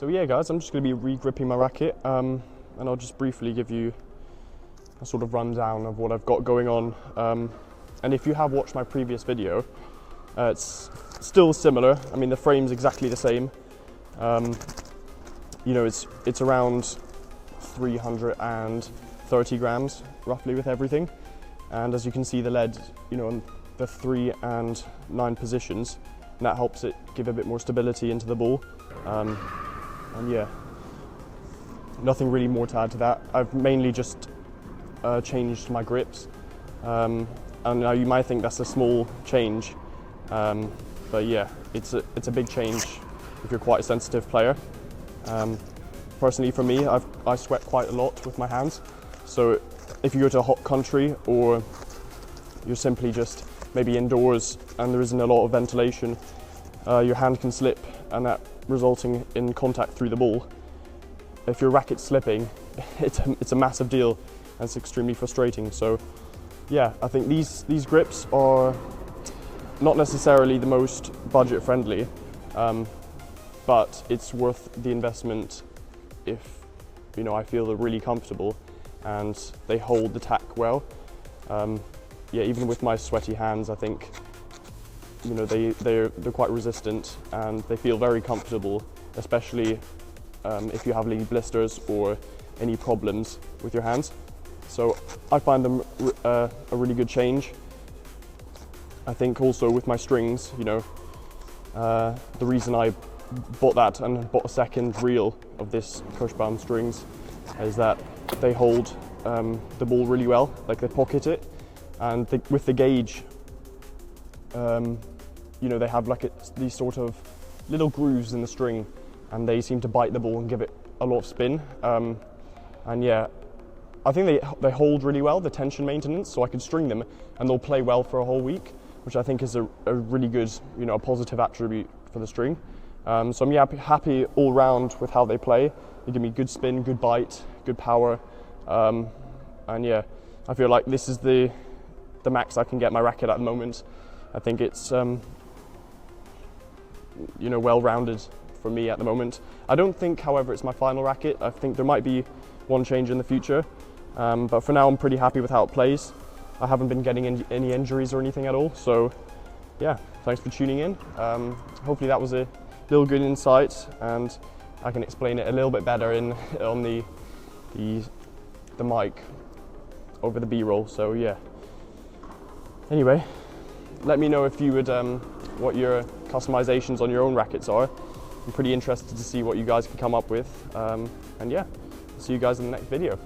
So yeah guys, I'm just going to be re-gripping my racket and I'll just briefly give you a sort of rundown of what I've got going on. And if you have watched my previous video, it's still similar. I mean, the frame's exactly the same. You know, it's around 330 grams roughly with everything. And as you can see, the lead, you know, on the 3 and 9 positions, and that helps it give a bit more stability into the ball. And yeah, nothing really more to add to that. I've mainly just changed my grips. And now you might think that's a small change, but yeah, it's a big change if you're quite a sensitive player. Personally, for me, I sweat quite a lot with my hands, so if you go to a hot country or you're simply just maybe indoors and there isn't a lot of ventilation, your hand can slip, and that resulting in contact through the ball. If your racket's slipping, it's a massive deal, and it's extremely frustrating. So yeah, I think these grips are not necessarily the most budget friendly, but it's worth the investment if, you know, I feel they're really comfortable and they hold the tack well. Yeah, even with my sweaty hands, I think, you know, they're quite resistant and they feel very comfortable, especially if you have any blisters or any problems with your hands. So I find them a really good change. I think also with my strings, you know, the reason I bought that and bought a second reel of this push bum strings is that they hold the ball really well, like they pocket it, and with the gauge, you know, they have like these sort of little grooves in the string, and they seem to bite the ball and give it a lot of spin. And yeah, I think they hold really well, the tension maintenance, so I can string them and they'll play well for a whole week, which I think is a really good, you know, a positive attribute for the string. So I'm happy all round with how they play. They give me good spin, good bite, good power, and yeah, I feel like this is the max I can get my racket at the moment. I think it's you know, well-rounded for me at the moment. I don't think, however, it's my final racket. I think there might be one change in the future, but for now I'm pretty happy with how it plays. I haven't been getting any injuries or anything at all, so yeah, thanks for tuning in. Hopefully that was a little good insight and I can explain it a little bit better on the mic over the B-roll. So yeah, anyway, let me know if you would what your customizations on your own rackets are. I'm pretty interested to see what you guys can come up with, and yeah, see you guys in the next video.